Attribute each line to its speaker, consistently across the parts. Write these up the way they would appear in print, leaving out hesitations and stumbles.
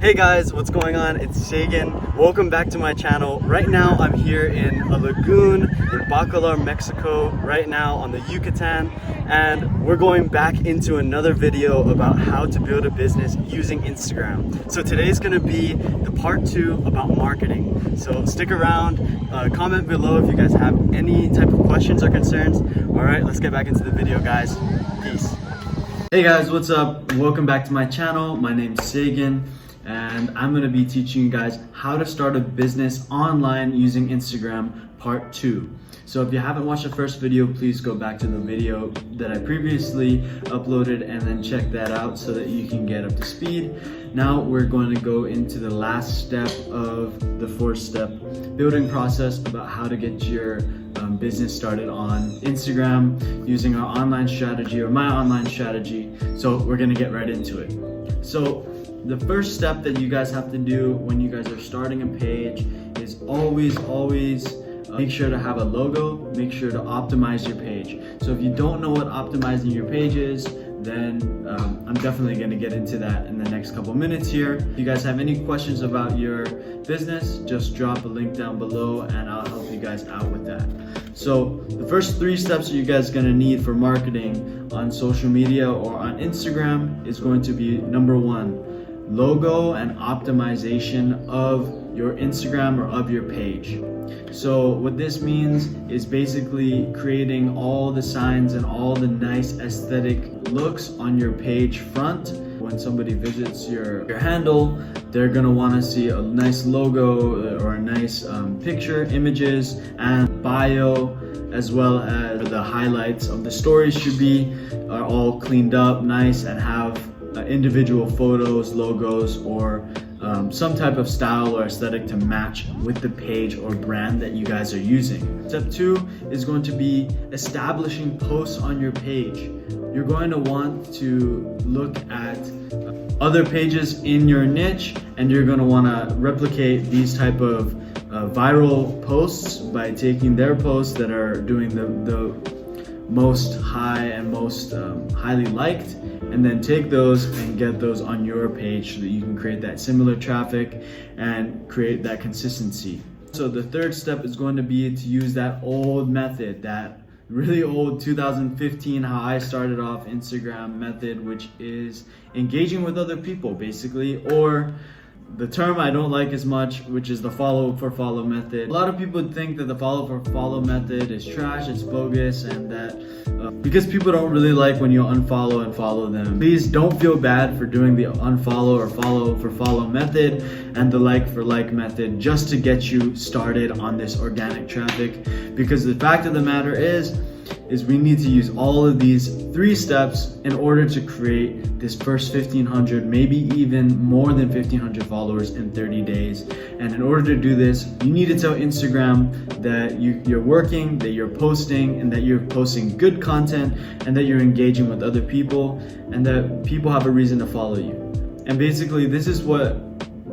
Speaker 1: Hey guys, what's going on? It's Sagan. Welcome back to my channel. Right now I'm here in a lagoon in Bacalar, Mexico, right now on the Yucatan, and we're going back into another video about how to build a business using Instagram. So today's gonna be the part 2 about marketing. So stick around, comment below if you guys have any type of questions or concerns. All right, let's get back into the video, guys. Peace. Hey guys, what's up? Welcome back to my channel. My name's Sagan, and I'm going to be teaching you guys how to start a business online using Instagram part 2. So if you haven't watched the first video, please go back to the video that I previously uploaded and then check that out so that you can get up to speed. Now we're going to go into the last step of the 4-step building process about how to get your business started on Instagram using our online strategy or my online strategy. So we're going to get right into it. So the first step that you guys have to do when you guys are starting a page is always make sure to have a logo, make sure to optimize your page. So if you don't know what optimizing your page is, then I'm definitely going to get into that in the next couple minutes here. If you guys have any questions about your business, just drop a link down below and I'll help you guys out with that. So the first 3 steps you guys are going to need for marketing on social media or on Instagram is going to be number 1, logo and optimization of your Instagram or of your page. So what this means is basically creating all the signs and all the nice aesthetic looks on your page front. When somebody visits your handle, they're gonna wanna see a nice logo or a nice picture, images, and bio, as well as the highlights of the stories should be all cleaned up, nice, and have individual photos, logos, or some type of style or aesthetic to match with the page or brand that you guys are using. Step 2 is going to be establishing posts on your page. You're going to want to look at other pages in your niche, and you're going to want to replicate these type of viral posts by taking their posts that are doing the most high and most highly liked, and then take those and get those on your page so that you can create that similar traffic and create that consistency. So the 3rd step is going to be to use that old method, that really old 2015 how I started off Instagram method, which is engaging with other people basically, or the term I don't like as much, which is the follow for follow method. A lot of people think that the follow for follow method is trash, it's bogus, and that because people don't really like when you unfollow and follow them. Please don't feel bad for doing the unfollow or follow for follow method and the like for like method just to get you started on this organic traffic, because the fact of the matter is we need to use all of these 3 steps in order to create this first 1,500, maybe even more than 1,500 followers in 30 days. And in order to do this, you need to tell Instagram that you're working, that you're posting, and that you're posting good content, and that you're engaging with other people, and that people have a reason to follow you. And basically, this is what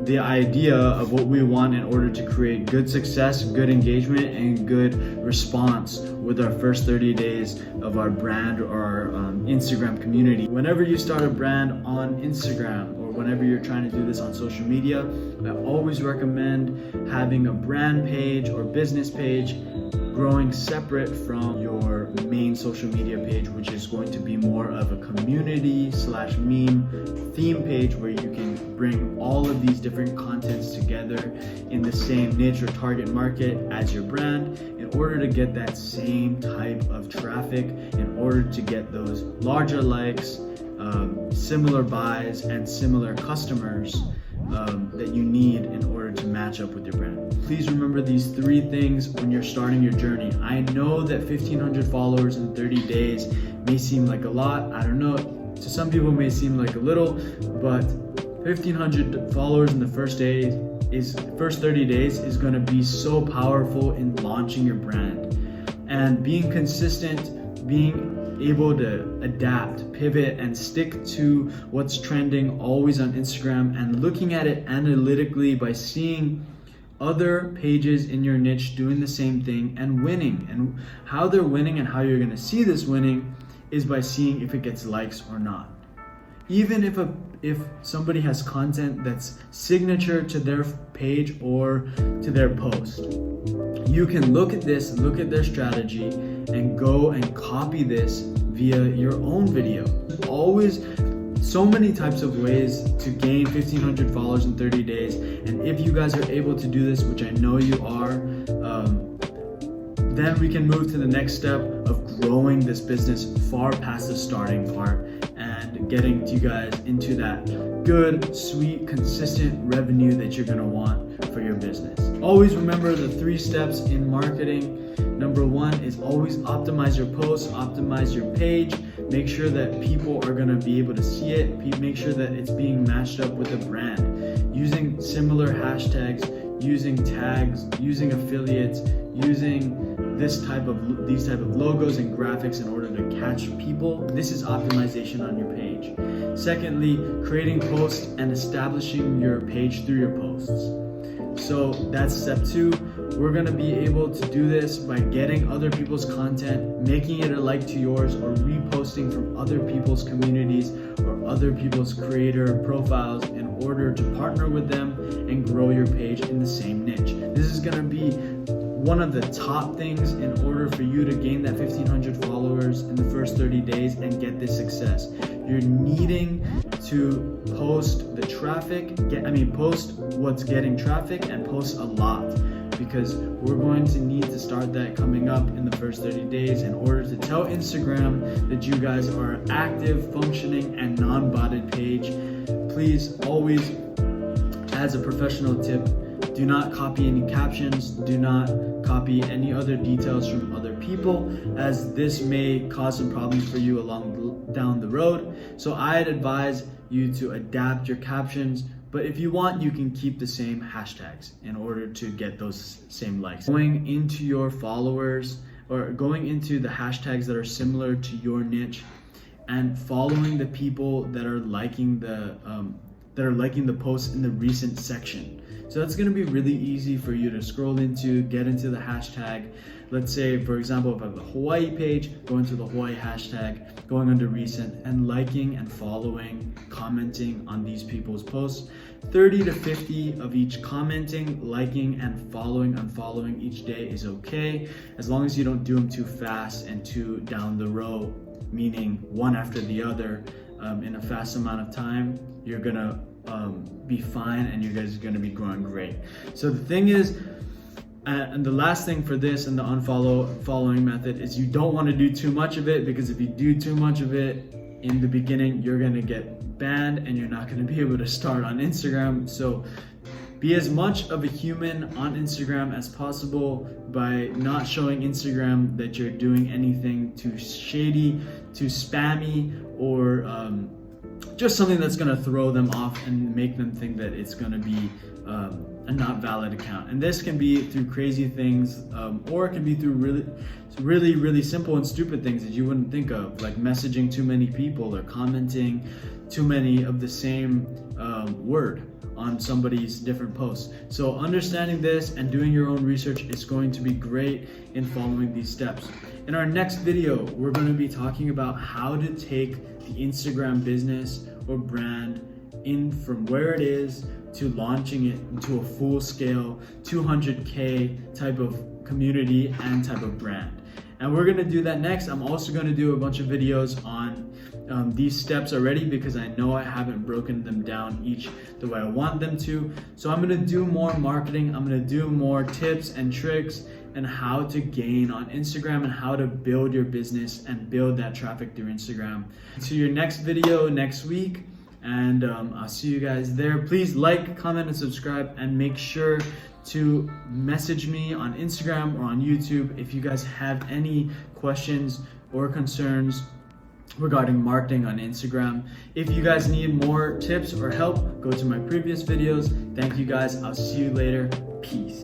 Speaker 1: the idea of what we want in order to create good success, good engagement, and good response with our first 30 days of our brand or our Instagram community. Whenever you start a brand on Instagram, or whenever you're trying to do this on social media, I always recommend having a brand page or business page growing separate from your main social media page, which is going to be more of a community / meme theme page where you can bring all of these different contents together in the same niche or target market as your brand in order to get that same type of traffic, in order to get those larger likes, similar buys, and similar customers that you need in order to match up with your brand. Please remember these 3 things when you're starting your journey. I know that 1,500 followers in 30 days may seem like a lot. I don't know, to some people it may seem like a little, but 1,500 followers in the first 30 days is going to be so powerful in launching your brand. And being consistent, being able to adapt, pivot, and stick to what's trending always on Instagram, and looking at it analytically by seeing other pages in your niche doing the same thing and winning. And how they're winning and how you're going to see this winning is by seeing if it gets likes or not. Even if somebody has content that's signature to their page or to their post, you can look at this, look at their strategy, and go and copy this via your own video. There's always so many types of ways to gain 1,500 followers in 30 days. And if you guys are able to do this, which I know you are, then we can move to the next step of growing this business far past the starting part and getting you guys into that good, sweet, consistent revenue that you're gonna want for your business. Always remember the 3 steps in marketing. Number 1 is always optimize your posts, optimize your page, make sure that people are gonna be able to see it, make sure that it's being matched up with a brand, using similar hashtags, using tags, using affiliates, using these type of logos and graphics in order to catch people. This is optimization on your page. Secondly, creating posts and establishing your page through your posts. So that's step 2. We're gonna be able to do this by getting other people's content, making it alike to yours, or reposting from other people's communities or other people's creator profiles in order to partner with them and grow your page in the same niche. This is gonna be one of the top things in order for you to gain that 1,500 followers in the first 30 days and get this success. You're needing to post the traffic, post what's getting traffic and post a lot, because we're going to need to start that coming up in the first 30 days in order to tell Instagram that you guys are an active, functioning, and non-botted page. Please always, as a professional tip, do not copy any captions, do not copy any other details from other people, as this may cause some problems for you down the road. So I'd advise you to adapt your captions, but if you want, you can keep the same hashtags in order to get those same likes. Going into your followers, or going into the hashtags that are similar to your niche, and following the people that are liking the posts in the recent section. So that's going to be really easy for you to scroll into, get into the hashtag. Let's say, for example, if I have a Hawaii page, go into the Hawaii hashtag, going under recent, and liking and following, commenting on these people's posts. 30 to 50 of each commenting, liking, and unfollowing each day is okay, as long as you don't do them too fast and too down the row, meaning one after the other in a fast amount of time. You're gonna be fine, and you guys are gonna be growing great. So the thing is, and the last thing for this and the following method is you don't want to do too much of it, because if you do too much of it in the beginning, you're gonna get banned and you're not gonna be able to start on Instagram. So be as much of a human on Instagram as possible by not showing Instagram that you're doing anything too shady, too spammy, or just something that's going to throw them off and make them think that it's going to be a not valid account. And this can be through crazy things, or it can be through really simple and stupid things that you wouldn't think of, like messaging too many people or commenting too many of the same word on somebody's different posts. So understanding this and doing your own research is going to be great in following these steps. In our next video, we're going to be talking about how to take the Instagram business or brand in from where it is to launching it into a full-scale 200K type of community and type of brand. And we're going to do that next. I'm also going to do a bunch of videos on these steps already, because I know I haven't broken them down each the way I want them to. So I'm going to do more marketing. I'm going to do more tips and tricks and how to gain on Instagram and how to build your business and build that traffic through Instagram. To your next video next week, and I'll see you guys there. Please like, comment, and subscribe, and make sure to message me on Instagram or on YouTube if you guys have any questions or concerns regarding marketing on Instagram. If you guys need more tips or help, go to my previous videos. Thank you guys. I'll see you later. Peace.